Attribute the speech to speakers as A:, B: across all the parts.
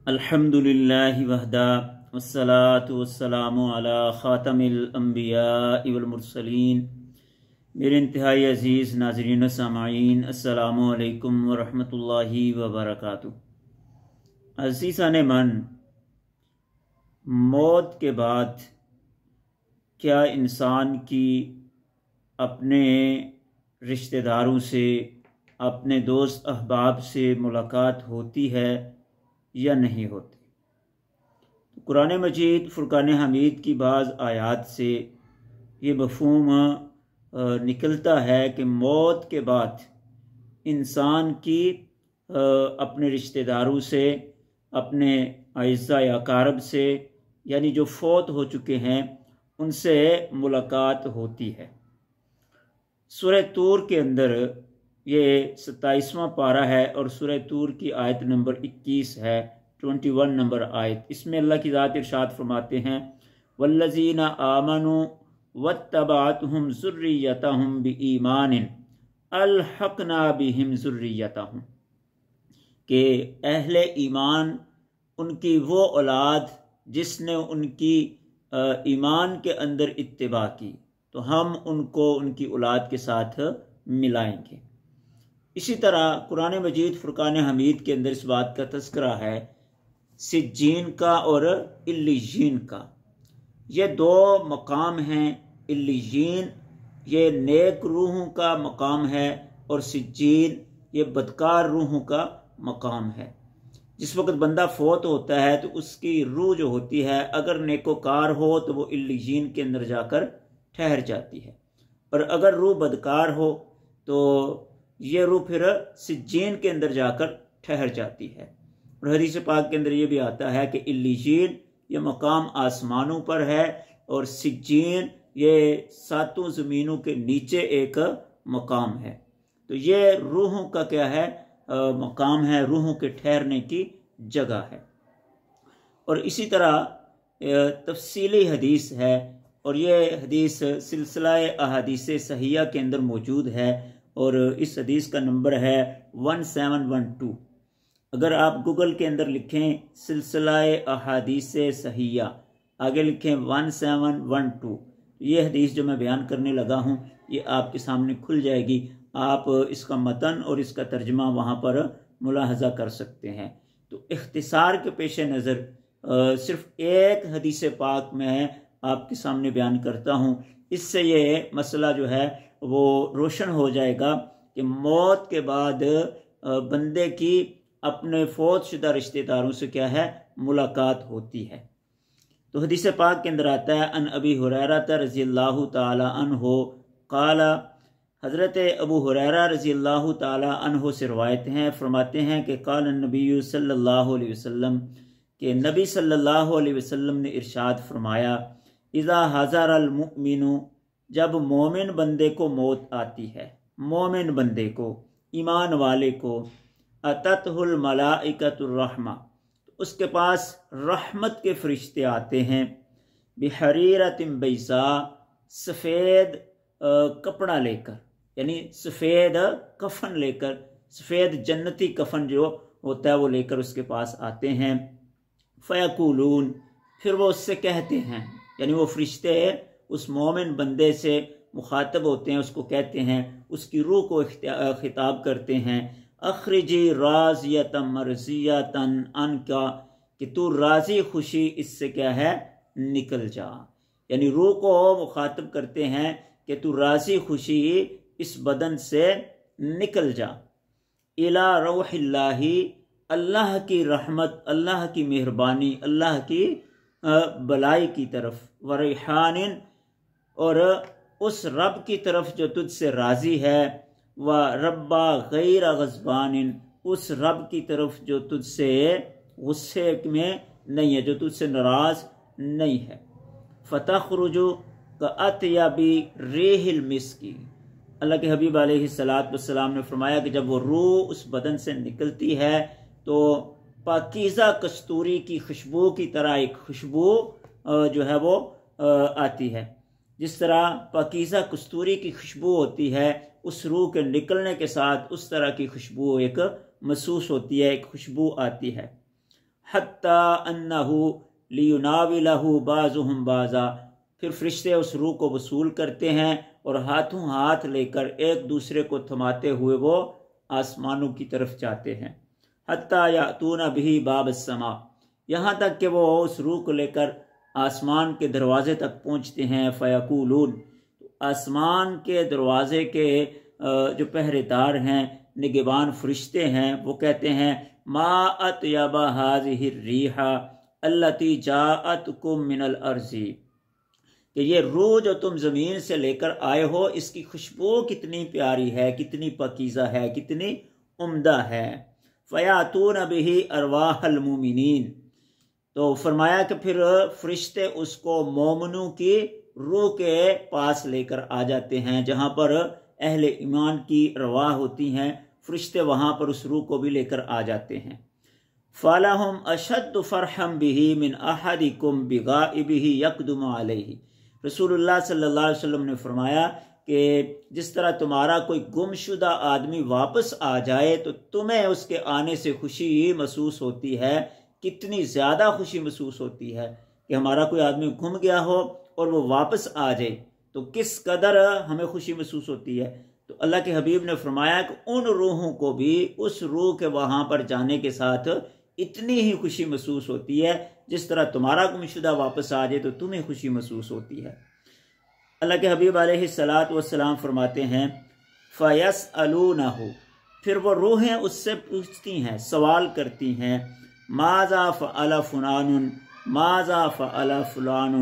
A: الحمدللہ وحدہ والصلاة والسلام علی خاتم الانبیاء والمرسلین۔ میرے انتہائی عزیز ناظرین و سامعین، السلام علیکم ورحمۃ اللہ وبرکاتہ۔ عزیزان من، موت کے بعد کیا انسان کی اپنے رشتہ داروں سے، اپنے دوست احباب سے ملاقات ہوتی ہے یا نہیں ہوتی؟ قرآن مجید فرقان حمید کی بعض آیات سے یہ مفہوم نکلتا ہے کہ موت کے بعد انسان کی اپنے رشتہ داروں سے، اپنے اعزاء اقارب سے، یعنی جو فوت ہو چکے ہیں، ان سے ملاقات ہوتی ہے۔ سورہ طور کے اندر یہ 27واں پارہ ہے اور سورہ طور کی آیت نمبر 21 ہے، 21 نمبر آیت۔ اس میں اللہ کی ذات ارشاد فرماتے ہیں، والذین آمنوا واتبعتهم ذریتهم بایمان الحقنا بهم ذریتهم، کہ اہل ایمان، ان کی وہ اولاد جس نے ان کی ایمان کے اندر اتباع کی تو ہم ان کو ان کی اولاد کے ساتھ ملائیں گے۔ اسی طرح قرآن مجید فرقان حمید کے اندر اس بات کا تذکرہ ہے سجین کا اور علیین کا۔ یہ دو مقام ہیں۔ علیین یہ نیک روحوں کا مقام ہے اور سجین یہ بدکار روحوں کا مقام ہے۔ جس وقت بندہ فوت ہوتا ہے تو اس کی روح جو ہوتی ہے، اگر نیکوکار ہو تو وہ علیین کے اندر جا کر ٹھہر جاتی ہے، اور اگر روح بدکار ہو تو یہ روح پھر سجین کے اندر جا کر ٹھہر جاتی ہے۔ اور حدیث پاک کے اندر یہ بھی آتا ہے کہ علیین یہ مقام آسمانوں پر ہے اور سجین یہ ساتوں زمینوں کے نیچے ایک مقام ہے۔ تو یہ روحوں کا کیا ہے؟ مقام ہے، روحوں کے ٹھہرنے کی جگہ ہے۔ اور اسی طرح تفصیلی حدیث ہے، اور یہ حدیث سلسلہ احادیث صحیحہ کے اندر موجود ہے، اور اس حدیث کا نمبر ہے 1712۔ اگر آپ گوگل کے اندر لکھیں سلسلہ احادیث صحیحہ، آگے لکھیں 1712، یہ حدیث جو میں بیان کرنے لگا ہوں یہ آپ کے سامنے کھل جائے گی۔ آپ اس کا متن اور اس کا ترجمہ وہاں پر ملاحظہ کر سکتے ہیں۔ تو اختصار کے پیش نظر صرف ایک حدیث پاک میں آپ کے سامنے بیان کرتا ہوں۔ اس سے یہ مسئلہ جو ہے وہ روشن ہو جائے گا کہ موت کے بعد بندے کی اپنے فوت شدہ رشتہ داروں سے کیا ہے؟ ملاقات ہوتی ہے۔ تو حدیث پاک کے اندر آتا ہے، ان ابی ہریرہ رضی اللہ تعالی عنہ قال، حضرت ابو ہریرہ رضی اللہ تعالی عنہ سے روایت ہیں، فرماتے ہیں کہ قال النبی صلی اللہ علیہ وسلم، کہ نبی صلی اللہ علیہ وسلم نے ارشاد فرمایا، اذا حضر المؤمن، جب مومن بندے کو موت آتی ہے، مومن بندے کو، ایمان والے کو، اتتہ الملائکۃ الرحمہ، اس کے پاس رحمت کے فرشتے آتے ہیں، بحریرۃ بیضاء، سفید کپڑا لے کر، یعنی سفید کفن لے کر، سفید جنتی کفن جو ہوتا ہے وہ لے کر اس کے پاس آتے ہیں، فیقولون، پھر وہ اس سے کہتے ہیں، یعنی وہ فرشتے اس مومن بندے سے مخاطب ہوتے ہیں، اس کو کہتے ہیں، اس کی روح کو خطاب کرتے ہیں، اخرجی راضیۃ مرضیۃ عنک، کہ تو راضی خوشی اس سے کیا ہے؟ نکل جا۔ یعنی روح کو مخاطب کرتے ہیں کہ تو راضی خوشی اس بدن سے نکل جا، الی روح اللہ، اللہ کی رحمت، اللہ کی مہربانی، اللہ کی بلائی کی طرف، وریحان، اور اس رب کی طرف جو تجھ سے راضی ہے، وربا غیر غضبان، اس رب کی طرف جو تجھ سے غصے میں نہیں ہے، جو تجھ سے ناراض نہیں ہے، فتخرج کاطیب ریح المسک، اللہ کے حبیب علیہ السلام نے فرمایا کہ جب وہ روح اس بدن سے نکلتی ہے تو پاکیزہ کستوری کی خوشبو کی طرح ایک خوشبو جو ہے وہ آتی ہے۔ جس طرح پاکیزہ کستوری کی خوشبو ہوتی ہے، اس روح کے نکلنے کے ساتھ اس طرح کی خوشبو ایک محسوس ہوتی ہے، ایک خوشبو آتی ہے۔ حتی انہ لیوناولہ بعضہم بعضا، پھر فرشتے اس روح کو وصول کرتے ہیں اور ہاتھوں ہاتھ لے کر ایک دوسرے کو تھماتے ہوئے وہ آسمانوں کی طرف جاتے ہیں۔ حتی یأتون بہ باب السماء، یہاں تک کہ وہ اس روح کو لے کر آسمان کے دروازے تک پہنچتے ہیں۔ فیقولون، آسمان کے دروازے کے جو پہرے دار ہیں، نگہبان فرشتے ہیں، وہ کہتے ہیں ما اطیب ہذہ الریح التی جاءتکم من الارض، کہ یہ روح جو تم زمین سے لے کر آئے ہو، اس کی خوشبو کتنی پیاری ہے، کتنی پاکیزہ ہے، کتنی عمدہ ہے۔ فیاتون بہ ارواح المومنین، تو فرمایا کہ پھر فرشتے اس کو مومنوں کی روح کے پاس لے کر آ جاتے ہیں، جہاں پر اہل ایمان کی ارواح ہوتی ہیں، فرشتے وہاں پر اس روح کو بھی لے کر آ جاتے ہیں۔ فَلَهُمْ أَشَدُّ فَرْحًا بِهِ مِنْ أَحَدِكُمْ بِغَائِبِهِ يَقْدُمُ عَلَيْهِ، رسول اللہ صلی اللہ علیہ وسلم نے فرمایا کہ جس طرح تمہارا کوئی گمشدہ آدمی واپس آ جائے تو تمہیں اس کے آنے سے خوشی محسوس ہوتی ہے، کتنی زیادہ خوشی محسوس ہوتی ہے کہ ہمارا کوئی آدمی گم گیا ہو اور وہ واپس آ جائے تو کس قدر ہمیں خوشی محسوس ہوتی ہے۔ تو اللہ کے حبیب نے فرمایا کہ ان روحوں کو بھی اس روح کے وہاں پر جانے کے ساتھ اتنی ہی خوشی محسوس ہوتی ہے جس طرح تمہارا گمشدہ واپس آ جائے تو تمہیں خوشی محسوس ہوتی ہے۔ اللہ کے حبیب علیہ السلام فرماتے ہیں فَيَسْأَلُونَهُ، پھر وہ روحیں اس سے پوچھتی ہیں، سوال کرتی ہیں، ماذا فعل فلان، ماذا فعل فلان،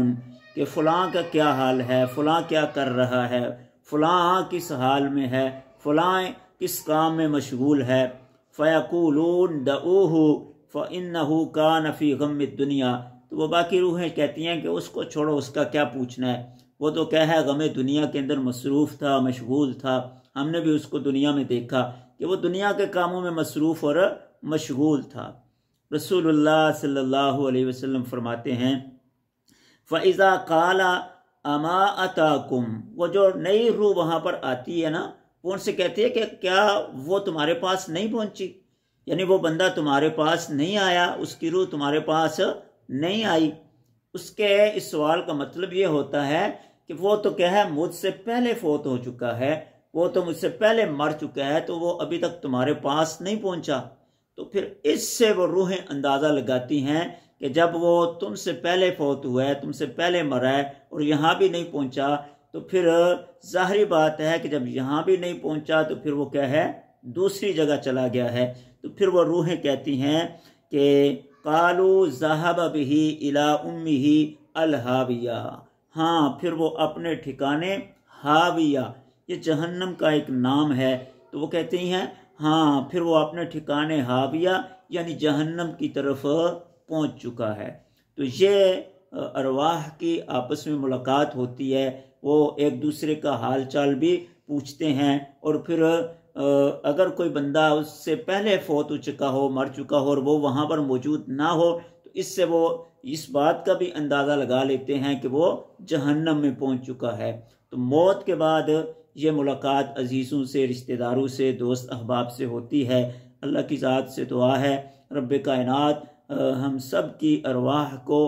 A: کہ فلاں کا کیا حال ہے، فلاں کیا کر رہا ہے، فلاں کس حال میں ہے، فلاں کس کام میں مشغول ہے۔ فَيَقُولُونَ دَعُوهُ فَإِنَّهُ كَانَ فِي غَمِّ الدُّنْيَا، تو وہ باقی روحیں کہتی ہیں کہ اس کو چھوڑو، اس کا کیا پوچھنا ہے، وہ تو کیا ہے غم دنیا کے اندر مصروف تھا، مشغول تھا، ہم نے بھی اس کو دنیا میں دیکھا کہ وہ دنیا کے کاموں میں مصروف اور مشغول تھا۔ رسول اللہ صلی اللہ علیہ وسلم فرماتے ہیں فَإِذَا قَالَ أَمَا أَتَاكُمْ، وہ جو نئی روح وہاں پر آتی ہے نا، وہ ان سے کہتی ہے کہ کیا وہ تمہارے پاس نہیں پہنچی، یعنی وہ بندہ تمہارے پاس نہیں آیا، اس کی روح تمہارے پاس نہیں آئی۔ اس کے اس سوال کا مطلب یہ ہوتا ہے کہ وہ تو کیا ہے مجھ سے پہلے فوت ہو چکا ہے، وہ تو مجھ سے پہلے مر چکا ہے، تو وہ ابھی تک تمہارے پاس نہیں پہنچا۔ تو پھر اس سے وہ روحیں اندازہ لگاتی ہیں کہ جب وہ تم سے پہلے فوت ہوا ہے، تم سے پہلے مرا ہے اور یہاں بھی نہیں پہنچا، تو پھر ظاہری بات ہے کہ جب یہاں بھی نہیں پہنچا تو پھر وہ کیا ہے دوسری جگہ چلا گیا ہے۔ تو پھر وہ روحیں کہتی ہیں کہ قالوا ذهب به الى امه الہاویہ، ہاں پھر وہ اپنے ٹھکانے ہاویہ، یہ جہنم کا ایک نام ہے، تو وہ کہتے ہیں ہاں پھر وہ اپنے ٹھکانے ہاویہ یعنی جہنم کی طرف پہنچ چکا ہے۔ تو یہ ارواح کی آپس میں ملاقات ہوتی ہے، وہ ایک دوسرے کا حال چال بھی پوچھتے ہیں، اور پھر اگر کوئی بندہ اس سے پہلے فوت ہو چکا ہو، مر چکا ہو اور وہ وہاں پر موجود نہ ہو تو اس سے وہ اس بات کا بھی اندازہ لگا لیتے ہیں کہ وہ جہنم میں پہنچ چکا ہے۔ تو موت کے بعد یہ ملاقات عزیزوں سے، رشتہ داروں سے، دوست احباب سے ہوتی ہے۔ اللہ کی ذات سے دعا ہے رب کائنات ہم سب کی ارواح کو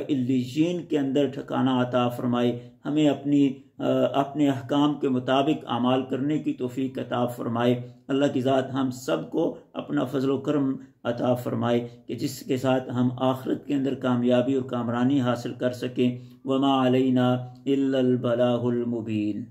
A: علیین کے اندر ٹھکانہ عطا فرمائے، ہمیں اپنے احکام کے مطابق اعمال کرنے کی توفیق عطا فرمائے۔ اللہ کی ذات ہم سب کو اپنا فضل و کرم عطا فرمائے کہ جس کے ساتھ ہم آخرت کے اندر کامیابی اور کامرانی حاصل کر سکیں۔ وما علینا الا البلاغ المبین۔